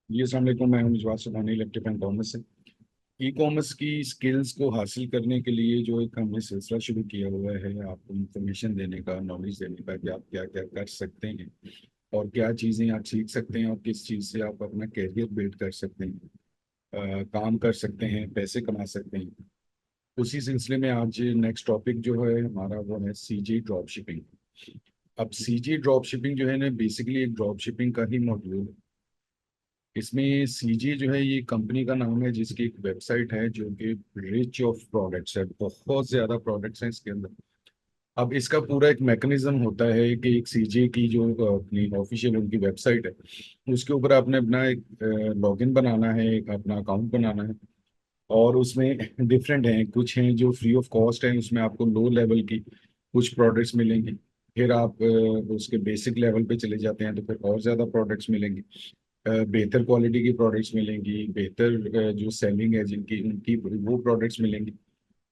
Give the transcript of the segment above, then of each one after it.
जी अस्सलाम वालेकुम। मैं हूं मिजवार सुबहानी, इलेक्ट्रिक कॉमर्स से। ई कॉमर्स की स्किल्स को हासिल करने के लिए जो एक हमने सिलसिला शुरू किया हुआ है, आपको इंफॉर्मेशन देने का, नॉलेज देने का कि आप क्या क्या कर सकते हैं और क्या चीज़ें आप सीख सकते हैं और किस चीज़ से आप अपना कैरियर बिल्ड कर सकते हैं, काम कर सकते हैं, पैसे कमा सकते हैं। उसी सिलसिले में आज नेक्स्ट टॉपिक जो है हमारा वो है सीजी ड्रॉप शिपिंग। अब सीजी ड्रॉप शिपिंग जो है ना, बेसिकली एक ड्रॉप शिपिंग का ही मॉड्यूल। इसमें सीजी जो है ये कंपनी का नाम है, जिसकी एक वेबसाइट है जो कि रिच ऑफ प्रोडक्ट्स है, बहुत ज्यादा प्रोडक्ट्स हैं इसके अंदर। अब इसका पूरा एक मैकेनिज्म होता है कि एक सीजी की जो अपनी ऑफिशियल उनकी वेबसाइट है, उसके ऊपर आपने अपना एक लॉगिन बनाना है, एक अपना अकाउंट बनाना है। और उसमें डिफरेंट हैं, कुछ हैं जो फ्री ऑफ कॉस्ट हैं, उसमें आपको लो लेवल की कुछ प्रोडक्ट्स मिलेंगे। फिर आप उसके बेसिक लेवल पे चले जाते हैं तो फिर और ज़्यादा प्रोडक्ट्स मिलेंगे, बेहतर क्वालिटी की प्रोडक्ट्स मिलेंगी, बेहतर जो सेलिंग है जिनकी उनकी वो प्रोडक्ट्स मिलेंगी।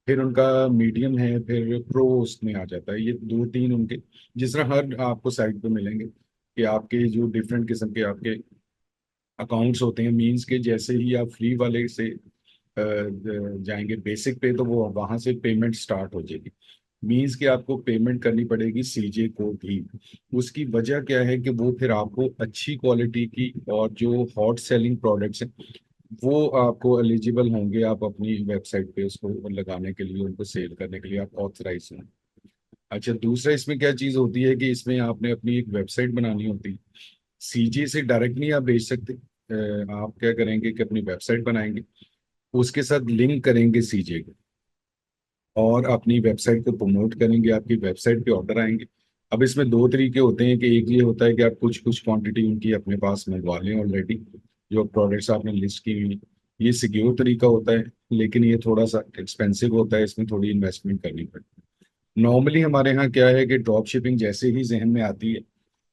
फिर उनका मीडियम है, फिर प्रो उसमें आ जाता है। ये दो तीन उनके जिस तरह हर आपको साइट पे मिलेंगे कि आपके जो डिफरेंट किस्म के आपके अकाउंट्स होते हैं, मीन्स के जैसे ही आप फ्री वाले से जाएंगे बेसिक पे, तो वो वहां से पेमेंट स्टार्ट हो जाएगी। मीन्स कि आपको पेमेंट करनी पड़ेगी सीजे को भी। उसकी वजह क्या है कि वो फिर आपको अच्छी क्वालिटी की और जो हॉट सेलिंग प्रोडक्ट्स हैं वो आपको एलिजिबल होंगे, आप अपनी वेबसाइट पे उसको लगाने के लिए, उनको सेल करने के लिए आप ऑथराइज हों। अच्छा, दूसरा इसमें क्या चीज़ होती है कि इसमें आपने अपनी एक वेबसाइट बनानी होती है। सीजे से डायरेक्ट नहीं आप भेज सकते। आप क्या करेंगे कि अपनी वेबसाइट बनाएंगे, उसके साथ लिंक करेंगे सीजे को और अपनी वेबसाइट को प्रमोट करेंगे, आपकी वेबसाइट पे ऑर्डर आएंगे। अब इसमें दो तरीके होते हैं कि एक ये होता है कि आप कुछ कुछ क्वांटिटी उनकी अपने पास मंगवा लें ऑलरेडी, जो प्रोडक्ट्स आपने लिस्ट की हुई। ये सिक्योर तरीका होता है, लेकिन ये थोड़ा सा एक्सपेंसिव होता है, इसमें थोड़ी इन्वेस्टमेंट करनी पड़ती है। नॉर्मली हमारे यहाँ क्या है कि ड्रॉप शिपिंग जैसे ही जहन में आती है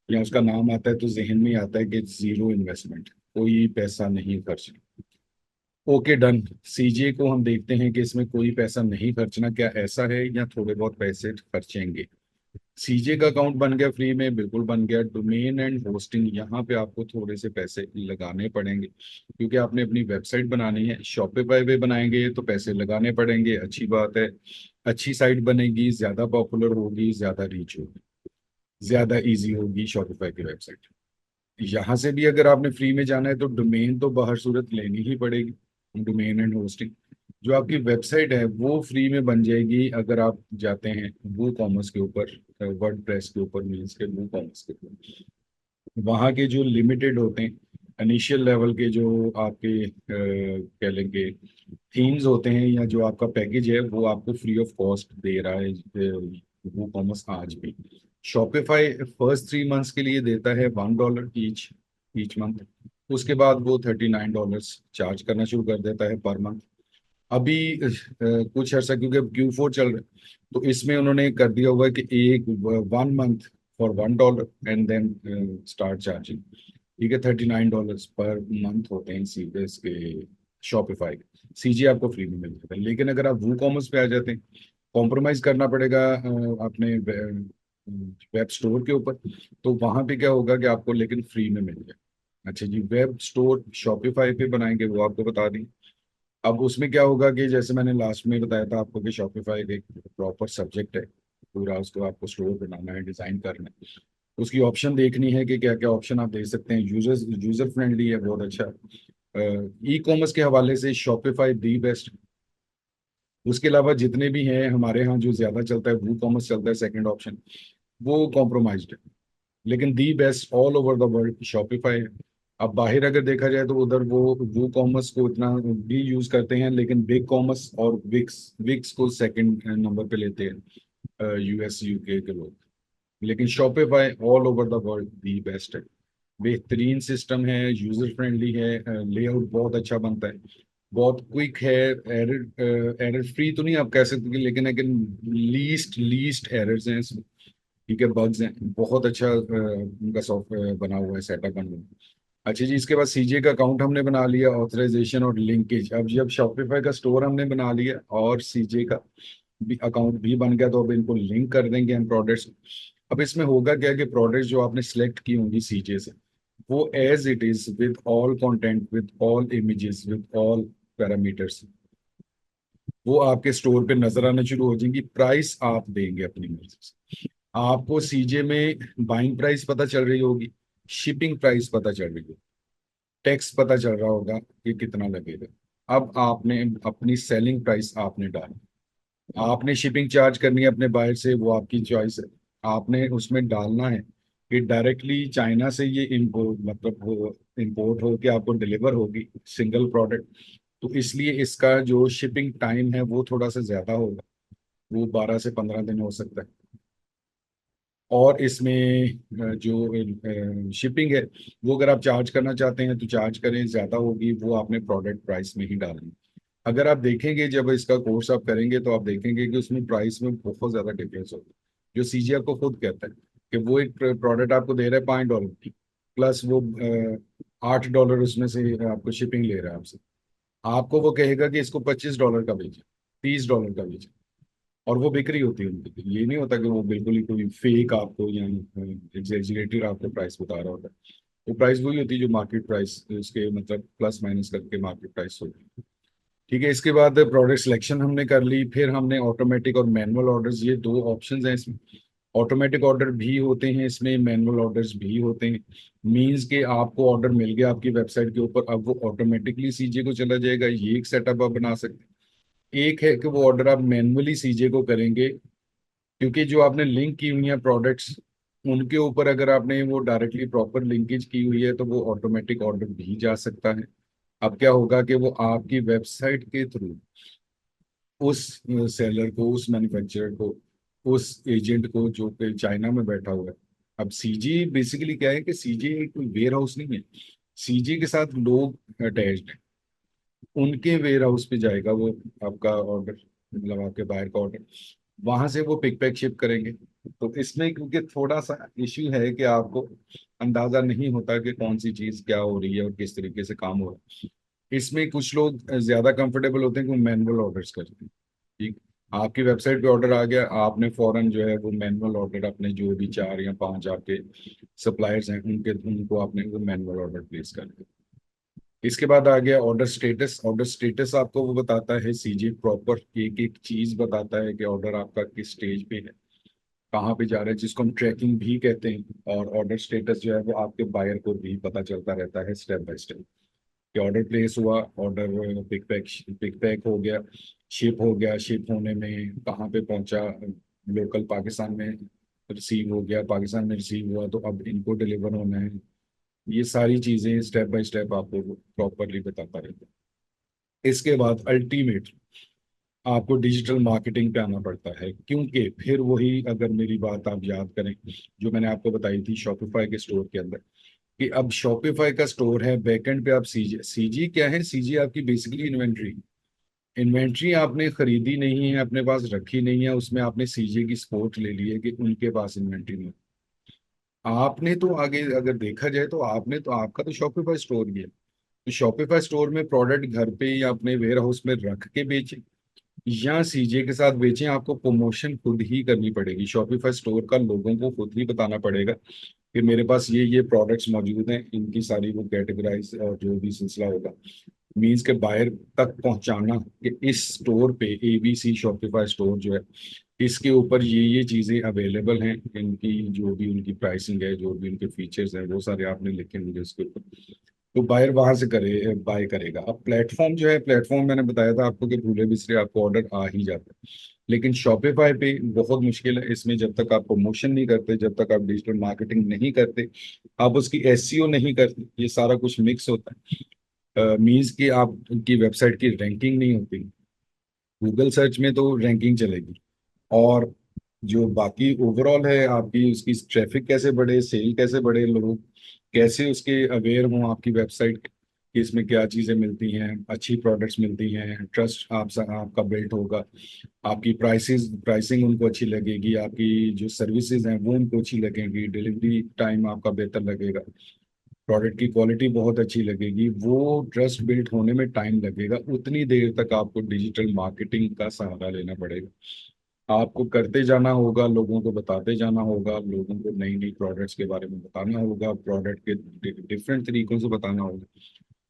या उसका नाम आता है तो जहन में आता है कि जीरो इन्वेस्टमेंट, कोई पैसा नहीं खर्च। Okay done. सीजे को हम देखते हैं कि इसमें कोई पैसा नहीं खर्चना, क्या ऐसा है या थोड़े बहुत पैसे खर्चेंगे। सीजे का अकाउंट बन गया फ्री में, बिल्कुल बन गया। डोमेन एंड होस्टिंग, यहाँ पे आपको थोड़े से पैसे लगाने पड़ेंगे क्योंकि आपने अपनी वेबसाइट बनानी है। शॉपिफाई पे बनाएंगे तो पैसे लगाने पड़ेंगे, अच्छी बात है। अच्छी साइट बनेगी, ज्यादा पॉपुलर होगी, ज्यादा रीच होगी, ज्यादा इजी होगी शॉपिफाई की वेबसाइट। यहाँ से भी अगर आपने फ्री में जाना है तो डोमेन तो बाहर सूरत लेनी ही पड़ेगी, डोमेन एंड होस्टिंग। जो आपकी वेबसाइट है वो फ्री में बन जाएगी अगर आप जाते हैं वो कॉमर्स के ऊपर, वर्ड प्रेस के ऊपर, मीन्स के वो कॉमर्स के ऊपर। वहाँ के जो लिमिटेड होते हैं इनिशियल लेवल के, जो आपके कह लेंगे थीम्स होते हैं या जो आपका पैकेज है, वो आपको फ्री ऑफ कॉस्ट दे रहा है वो कॉमर्स आज भी। शॉपिफाई फर्स्ट 3 मंथ्स के लिए देता है $1 ईच ईच मंथ। उसके बाद वो $39 चार्ज करना शुरू कर देता है पर मंथ। अभी कुछ अर्सा, क्योंकि अब Q4 चल रहा है, तो इसमें उन्होंने कर दिया हुआ है कि एक 1 month for $1 and then start charging. ठीक है, $39 पर मंथ होते हैं सीधे इसके शॉपिफाई। सीजी आपको फ्री में मिल जाता है, लेकिन अगर आप वो कॉमर्स पे आ जाते हैं, कॉम्प्रोमाइज करना पड़ेगा अपने वेब स्टोर के ऊपर। तो वहां पे क्या होगा कि आपको लेकिन फ्री में मिल जाए। अच्छा जी, वेब स्टोर शॉपिफाई पे बनाएंगे वो आपको बता दें। अब उसमें क्या होगा कि जैसे मैंने लास्ट में बताया था आपको कि शॉपिफाई एक प्रॉपर सब्जेक्ट है, पूरा उसको आपको स्टोर बनाना है, डिजाइन करना है। उसकी ऑप्शन देखनी है कि क्या क्या ऑप्शन आप दे सकते हैं। यूजर फ्रेंडली है, बहुत अच्छा। ई कॉमर्स के हवाले से शॉपिफाई दी बेस्ट। उसके अलावा जितने भी हैं हमारे यहाँ, जो ज्यादा चलता है वो कॉमर्स चलता है, सेकंड ऑप्शन वो कॉम्प्रोमाइज्ड है। लेकिन the best all over the world Shopify है। अब बाहर अगर देखा जाए तो उधर वो कॉमर्स को इतना भी यूज करते हैं, लेकिन बिग कॉमर्स और विक्स विक्स को सेकंड नंबर पे लेते हैं यूएस यूके के लोग। लेकिन Shopify all over the world the best है। बेहतरीन सिस्टम है, यूजर फ्रेंडली है, लेआउट बहुत अच्छा बनता है, बहुत क्विक है। एरर एरर फ्री तो नहीं आप कह सकते, लेकिन लीस्ट लीस्ट एरर्स हैं इसमें। ठीक है, बग्स हैं, बहुत अच्छा उनका सॉफ्टवेयर बना हुआ है, सेटअप बना हुआ है। अच्छा जी, इसके बाद सीजे का अकाउंट हमने बना लिया, ऑथराइजेशन और लिंकेज। अब जब शॉपिफाई का स्टोर हमने बना लिया और सीजे का भी अकाउंट भी बन गया, तो अब इनको लिंक कर देंगे हम प्रोडक्ट्स। अब इसमें होगा क्या कि प्रोडक्ट्स जो आपने सिलेक्ट की होंगी सीजे से, वो as it is with all content, with all images, with all parameters, वो आपके स्टोर पे नजर आना शुरू हो जाएंगी। प्राइस आप देंगे अपनी मर्जी से। आपको सीजे में बाइंग प्राइस पता चल रही होगी, शिपिंग प्राइस पता चल रही होगी, टैक्स पता चल रहा होगा कि कितना लगेगा। अब आपने अपनी सेलिंग प्राइस आपने डाली, आपने शिपिंग चार्ज करनी है अपने बायर से, वो आपकी चॉइस है। आपने उसमें डालना है कि डायरेक्टली चाइना से ये इम्पोर्ट, मतलब इम्पोर्ट होके आपको डिलीवर होगी सिंगल प्रोडक्ट, तो इसलिए इसका जो शिपिंग टाइम है वो थोड़ा सा ज्यादा होगा, वो 12 से 15 दिन हो सकता है। और इसमें जो शिपिंग है, वो अगर आप चार्ज करना चाहते हैं तो चार्ज करें, ज्यादा होगी वो आपने प्रोडक्ट प्राइस में ही डालनी। अगर आप देखेंगे जब इसका कोर्स आप करेंगे तो आप देखेंगे कि उसमें प्राइस में बहुत ज्यादा डिफरेंस होगा। जो सीजी आपको खुद कहता है कि वो एक प्रोडक्ट आपको दे रहा है $5 की, प्लस वो $8 उसमें से आपको शिपिंग ले रहा है आपसे। आपको वो कहेगा कि इसको $25 का बेचे, $30 का बेचे, और वो बिक्री होती है उनकी। ये नहीं होता कि वो बिल्कुल ही कोई फेक आपको या एग्जेजरेटेड आपको प्राइस बता रहा होता है। वो प्राइस वही होती है जो मार्केट प्राइस, उसके मतलब प्लस माइनस करके मार्केट प्राइस होती है। ठीक है, इसके बाद प्रोडक्ट सिलेक्शन हमने कर ली, फिर हमने ऑटोमेटिक और मैनुअल ऑर्डर्स, ये दो ऑप्शंस हैं इसमें। ऑटोमेटिक ऑर्डर भी होते हैं इसमें, मैनुअल ऑर्डर्स भी होते हैं। मींस के आपको ऑर्डर मिल गया आपकी वेबसाइट के ऊपर, अब वो ऑटोमेटिकली सीजे को चला जाएगा, ये एक सेटअप आप बना सकते हैं। एक है कि वो ऑर्डर आप मैनुअली सीजे को करेंगे, क्योंकि जो आपने लिंक की हुई है प्रोडक्ट्स, उनके ऊपर अगर आपने वो डायरेक्टली प्रॉपर लिंकेज की हुई है तो वो ऑटोमेटिक ऑर्डर भी जा सकता है। अब क्या होगा कि वो आपकी वेबसाइट के थ्रू उस सेलर को, उस मैन्युफैक्चरर को, उस एजेंट को जो कि चाइना में बैठा हुआ है। अब सीजी बेसिकली क्या है कि सीजी एक वेयर हाउस नहीं है, सीजी के साथ लोग अटैच्ड हैं, उनके वेयर हाउस पे जाएगा वो आपका ऑर्डर, मतलब आपके बाहर का ऑर्डर, वहां से वो पिक पैक शिप करेंगे। तो इसमें क्योंकि थोड़ा सा इश्यू है कि आपको अंदाजा नहीं होता कि कौन सी चीज क्या हो रही है और किस तरीके से काम हो रहा है। इसमें कुछ लोग ज्यादा कंफर्टेबल होते हैं कि वो मैनुअल ऑर्डर्स करते हैं। ठीक, आपकी वेबसाइट पे ऑर्डर आ गया, आपने फौरन जो है वो मैनुअल ऑर्डर अपने जो भी 4 या 5 आपके सप्लायर्स हैं उनके, उनको आपने वो मैनुअल ऑर्डर प्लेस कर दिया। इसके बाद आ गया ऑर्डर स्टेटस। ऑर्डर स्टेटस आपको वो बताता है सीजी, प्रॉपर एक एक चीज बताता है कि ऑर्डर आपका किस स्टेज पे है, कहाँ पे जा रहा है, जिसको हम ट्रैकिंग भी कहते हैं। और ऑर्डर स्टेटस जो है वो आपके बायर को भी पता चलता रहता है स्टेप बाय स्टेप, कि ऑर्डर प्लेस हुआ, ऑर्डर पिक पैक हो गया, शिप हो गया, शिप होने में कहाँ पे पहुंचा, लोकल पाकिस्तान में रिसीव हो गया, पाकिस्तान में रिसीव हुआ तो अब इनको डिलीवर होना है। ये सारी चीजें स्टेप बाय स्टेप आपको प्रॉपरली बताता रहता है। इसके बाद अल्टीमेट आपको डिजिटल मार्केटिंग पे आना पड़ता है, क्योंकि फिर वही, अगर मेरी बात आप याद करें जो मैंने आपको बताई थी शॉपिफाई के स्टोर के अंदर, कि अब शॉपिफाई का स्टोर है, बैकएंड पे आप सीजी, सीजी क्या है, सीजी आपकी बेसिकली इन्वेंट्री। इन्वेंट्री आपने खरीदी नहीं है, अपने पास रखी नहीं है, उसमें आपने सीजी की सपोर्ट ले ली है कि उनके पास इन्वेंट्री नहीं। आपने तो आगे अगर देखा जाए तो आपने तो, आपका तो शॉपिफाई स्टोर ही है, तो शॉपिफाई स्टोर में प्रोडक्ट घर पे या अपने वेयर हाउस में रख के बेचे या सीजे के साथ बेचें, आपको प्रमोशन खुद ही करनी पड़ेगी। शॉपिफाई स्टोर का लोगों को खुद ही बताना पड़ेगा कि मेरे पास ये प्रोडक्ट्स मौजूद हैं, इनकी सारी वो कैटेगराइज और जो भी सिलसिला होगा, मीन्स के बाहर तक पहुंचाना कि इस स्टोर पे एबीसी शॉपिफाई स्टोर जो है, इसके ऊपर ये चीज़ें अवेलेबल हैं, इनकी जो भी उनकी प्राइसिंग है, जो भी उनके फीचर्स हैं, वो सारे आपने लिखे होंगे उसके ऊपर, तो बायर वहां से करे बाय करेगा। अब प्लेटफॉर्म जो है, प्लेटफॉर्म मैंने बताया था आपको कि भूले बिसरे आपको ऑर्डर आ ही जाता है, लेकिन शॉपिफाई पे बहुत मुश्किल है इसमें, जब तक आप प्रमोशन नहीं करते, जब तक आप डिजिटल मार्केटिंग नहीं करते, आप उसकी एसईओ नहीं करते, ये सारा कुछ मिक्स होता है। मीन्स कि आप की वेबसाइट की रैंकिंग नहीं होती, गूगल सर्च में तो रैंकिंग चलेगी, और जो बाकी ओवरऑल है आपकी, उसकी ट्रैफिक कैसे बढ़े, सेल कैसे बढ़े, लोग कैसे उसके अवेयर हों आपकी वेबसाइट कि इसमें क्या चीज़ें मिलती हैं, अच्छी प्रोडक्ट्स मिलती हैं, ट्रस्ट आपका बिल्ट होगा, आपकी प्राइसिंग उनको अच्छी लगेगी, आपकी जो सर्विसेज हैं वो उनको अच्छी लगेंगी, डिलीवरी टाइम आपका बेहतर लगेगा, प्रोडक्ट की क्वालिटी बहुत अच्छी लगेगी, वो ट्रस्ट बिल्ट होने में टाइम लगेगा, उतनी देर तक आपको डिजिटल मार्केटिंग का सहारा लेना पड़ेगा। आपको करते जाना होगा, लोगों को बताते जाना होगा, लोगों को नई नई प्रोडक्ट्स के बारे में बताना होगा, प्रोडक्ट के डिफरेंट तरीकों से बताना होगा।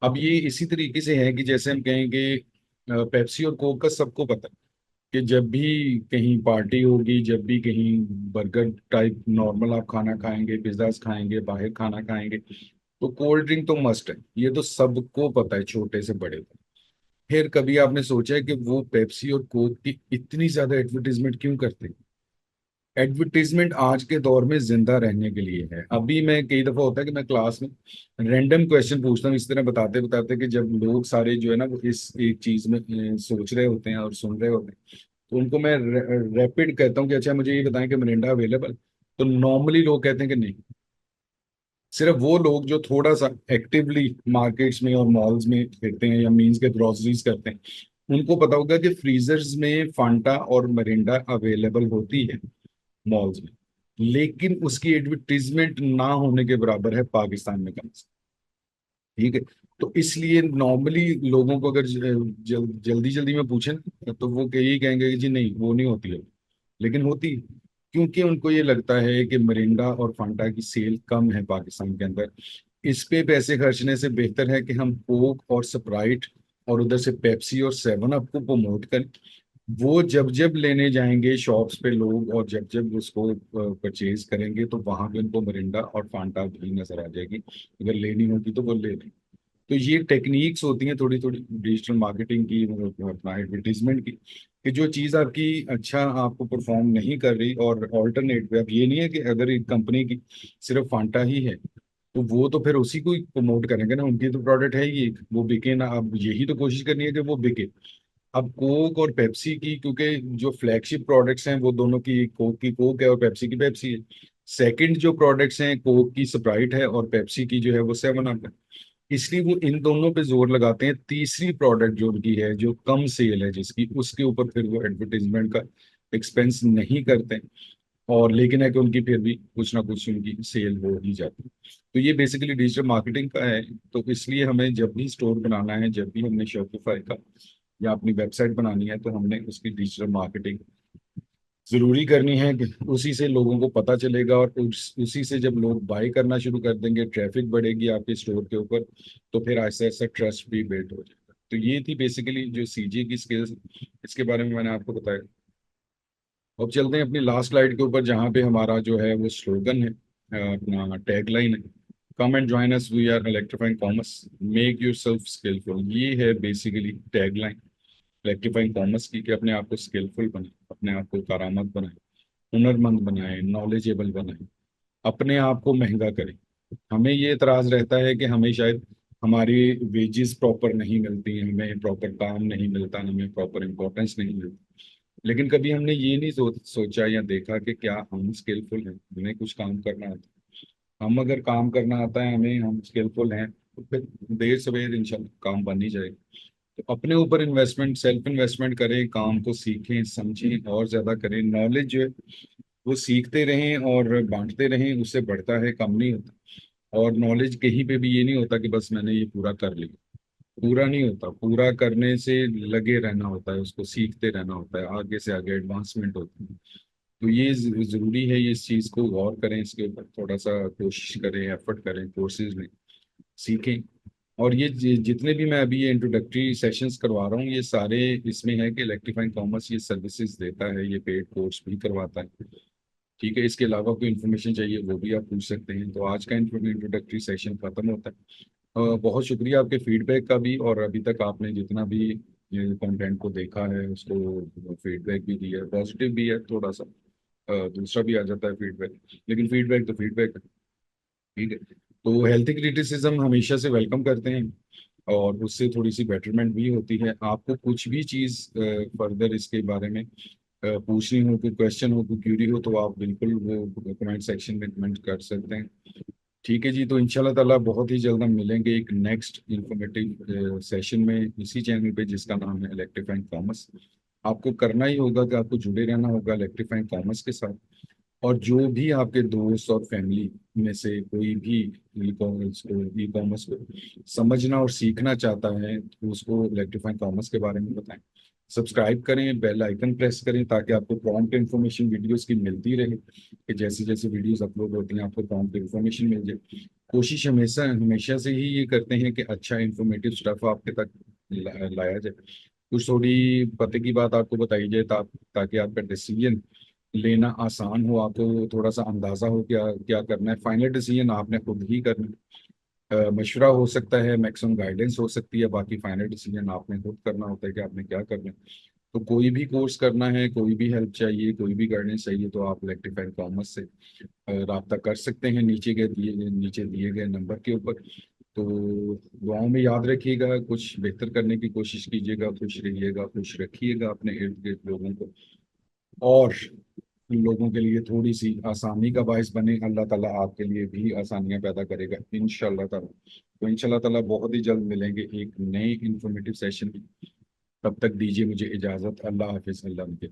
अब ये इसी तरीके से है कि जैसे हम कहेंगे पेप्सी और कोक का सबको पता है कि जब भी कहीं पार्टी होगी, जब भी कहीं बर्गर टाइप नॉर्मल आप खाना खाएंगे, पिज्जाज खाएंगे, बाहर खाना खाएंगे, तो कोल्ड ड्रिंक तो मस्ट है। ये तो सबको पता है, छोटे से बड़े तक। फिर कभी आपने सोचा है कि वो पेप्सी और कोक की इतनी ज्यादा एडवर्टीजमेंट क्यों करते हैं? एडवर्टीजमेंट आज के दौर में जिंदा रहने के लिए है। अभी मैं कई दफा होता है कि मैं क्लास में रैंडम क्वेश्चन पूछता हूँ, इस तरह बताते बताते कि जब लोग सारे जो है ना वो इस एक चीज में सोच रहे होते हैं और सुन रहे होते हैं, तो उनको मैं रैपिड कहता हूँ कि अच्छा मुझे ये बताएं कि मिरिंडा अवेलेबल। तो नॉर्मली लोग कहते हैं कि नहीं। सिर्फ वो लोग जो थोड़ा सा एक्टिवली मार्केट्स में और मॉल्स में फिरते हैं या मीन्स के ग्रोसरीज करते हैं, उनको पता होगा कि फ्रीजर्स में फांटा और मरिंडा अवेलेबल होती है मॉल्स में। लेकिन उसकी एडवर्टीजमेंट ना होने के बराबर है पाकिस्तान में कम से। ठीक है। तो इसलिए नॉर्मली लोगों को अगर जल्दी जल्दी में पूछें ना, तो वो यही कहेंगे कि जी नहीं वो नहीं होती है। लेकिन होती है, क्योंकि उनको ये लगता है कि मिरिंडा और फांटा की सेल कम है पाकिस्तान के अंदर। इस पे पैसे खर्चने से बेहतर है कि हम कोक और स्प्राइट और उधर से पेप्सी और सेवन अप को प्रमोट करें। वो जब जब लेने जाएंगे शॉप्स पे लोग, और जब जब उसको परचेज करेंगे, तो वहां पे उनको मिरिंडा और फांटा भी नजर आ जाएगी। अगर लेनी होगी तो वो ले लें। तो ये टेक्निक्स होती हैं थोड़ी थोड़ी डिजिटल मार्केटिंग की, मतलब अपना एडवर्टीजमेंट की, कि जो चीज़ आपकी अच्छा आपको परफॉर्म नहीं कर रही और ऑल्टरनेट पे। अब ये नहीं है कि अगर एक कंपनी की सिर्फ फांटा ही है तो वो तो फिर उसी को ही प्रमोट करेंगे ना, उनकी तो प्रोडक्ट है ही एक, वो बिके ना। अब यही तो कोशिश करनी है कि वो बिके। अब कोक और पेप्सी की, क्योंकि जो फ्लैगशिप प्रोडक्ट्स हैं वो दोनों की कोक है और पेप्सी की पेप्सी है। सेकंड जो प्रोडक्ट्स हैं, कोक की स्प्राइट है और पेप्सी की जो है वो सेवन अप है। इसलिए वो इन दोनों पे जोर लगाते हैं। तीसरी प्रोडक्ट जो उनकी है, जो कम सेल है जिसकी, उसके ऊपर फिर वो एडवर्टीजमेंट का एक्सपेंस नहीं करते हैं। और लेकिन है कि उनकी फिर भी कुछ ना कुछ उनकी सेल हो ही जाती है। तो ये बेसिकली डिजिटल मार्केटिंग का है। तो इसलिए हमें जब भी स्टोर बनाना है, जब भी हमने शॉपिफाई का या अपनी वेबसाइट बनानी है, तो हमने उसकी डिजिटल मार्केटिंग जरूरी करनी है कि उसी से लोगों को पता चलेगा, और उसी से जब लोग बाय करना शुरू कर देंगे, ट्रैफिक बढ़ेगी आपके स्टोर के ऊपर, तो फिर ऐसा ऐसा ट्रस्ट भी बिल्ड हो जाएगा। तो ये थी बेसिकली जो सीजी की स्किल्स, इसके बारे में मैंने आपको बताया। अब चलते हैं अपनी लास्ट स्लाइड के ऊपर, जहाँ पे हमारा जो है वो स्लोगन है, अपना टैगलाइन है, come and join us, we are electrifying commerce, make yourself skillful. ये है बेसिकली टैगलाइन इलेक्ट्रीफाइंग कॉमर्स की, कि अपने आप को स्किलफुल बनाए, अपने आप को कारामद बनाए, हुनरमंद बनाए, नॉलेजेबल बनाए, अपने आप को महंगा करें। हमें ये एतराज रहता है कि हमें शायद हमारी वेजेस प्रॉपर नहीं मिलती हैं, हमें प्रॉपर काम नहीं मिलता, हमें प्रॉपर इम्पोर्टेंस नहीं मिलती। लेकिन कभी हमने ये नहीं सोचा या देखा कि क्या हम स्किलफुल हैं, हमें कुछ काम करना आता है। हम अगर काम करना आता है हमें, हम स्किलफुल हैं, तो फिर देर सवेर इंशाल्लाह काम बन ही जाएगा। तो अपने ऊपर इन्वेस्टमेंट, सेल्फ इन्वेस्टमेंट करें, काम को सीखें समझें और ज्यादा करें। नॉलेज जो है वो सीखते रहें और बांटते रहें, उससे बढ़ता है, कम नहीं होता। और नॉलेज कहीं पे भी ये नहीं होता कि बस मैंने ये पूरा कर लिया। पूरा नहीं होता, पूरा करने से लगे रहना होता है, उसको सीखते रहना होता है, आगे से आगे एडवांसमेंट होती है। तो ये जरूरी है, ये इस चीज को गौर करें, इसके ऊपर थोड़ा सा कोशिश करें, एफर्ट करें, कोर्सेज लें, सीखें। और ये जितने भी मैं अभी ये इंट्रोडक्टरी सेशंस करवा रहा हूँ, ये सारे इसमें है कि इलेक्ट्रीफाइंग कॉमर्स ये सर्विसेज देता है, ये पेड कोर्स भी करवाता है। ठीक है। इसके अलावा कोई इन्फॉर्मेशन चाहिए वो भी आप पूछ सकते हैं। तो आज का इंट्रोडक्टरी सेशन खत्म होता है। बहुत शुक्रिया आपके फीडबैक का भी, और अभी तक आपने जितना भी ये कंटेंट को देखा है उसको फीडबैक भी दिया है, पॉजिटिव भी है थोड़ा सा, दूसरा भी आ जाता है फीडबैक, लेकिन फीडबैक तो फीडबैक है। ठीक है। तो हेल्थी क्रिटिसिज्म हमेशा से वेलकम करते हैं, और उससे थोड़ी सी बेटरमेंट भी होती है। आपको कुछ भी चीज़ फर्दर इसके बारे में पूछनी हो, कोई क्वेश्चन हो, कोई क्यूरी हो, तो आप बिल्कुल वो कमेंट सेक्शन में कमेंट कर सकते हैं। ठीक है जी। तो इंशाल्लाह ताला बहुत ही जल्द हम मिलेंगे एक नेक्स्ट इंफॉर्मेटिव सेशन में इसी चैनल पे, जिसका नाम है इलेक्ट्रीफाइंग कॉमर्स। आपको करना ही होगा कि आपको जुड़े रहना होगा इलेक्ट्रीफाइंग कॉमर्स के साथ। और जो भी आपके दोस्त और फैमिली में से कोई भी ई कॉमर्स को समझना और सीखना चाहता है, तो उसको इलेक्ट्रीफाइंग कॉमर्स के बारे में बताएं। सब्सक्राइब करें, बेल आइकन प्रेस करें, ताकि आपको प्रॉम्प्ट इन्फॉर्मेशन वीडियोस की मिलती रहे, कि जैसे जैसे वीडियोस अपलोड होती हैं आपको प्रॉम्प्ट इन्फॉर्मेशन मिल जाए। कोशिश हमेशा हमेशा से ही ये करते हैं कि अच्छा इन्फॉर्मेटिव स्टफ आपके तक लाया जाए, कुछ थोड़ी पते की बात आपको बताई जाए, ताकि आपका डिसीजन लेना आसान हो, आपको थोड़ा सा अंदाजा हो क्या क्या करना है। फाइनल डिसीजन आपने खुद ही करना है। मशवरा हो सकता है, मैक्सिमम गाइडेंस हो सकती है, बाकी फाइनल डिसीजन आपने खुद करना होता है कि आपने क्या करना है। तो कोई भी कोर्स करना है, कोई भी हेल्प चाहिए, कोई भी गाइडेंस चाहिए, तो आप इलेक्ट्रीफाइड कॉमर्स से राब्ता कर सकते हैं, नीचे दिए गए नंबर के ऊपर। तो दुआओं में याद रखिएगा, कुछ बेहतर करने की कोशिश कीजिएगा, खुश रहिएगा, खुश रखिएगा अपने इर्द गिर्द लोगों को, और लोगों के लिए थोड़ी सी आसानी का बायस बने। अल्लाह ताला आपके लिए भी आसानियां पैदा करेगा इंशाल्लाह ताला। तो इंशाल्लाह ताला बहुत ही जल्द मिलेंगे एक नए इंफॉर्मेटिव सेशन में। तब तक दीजिए मुझे इजाजत। अल्लाह हाफिज, अल्लाह हाफिज।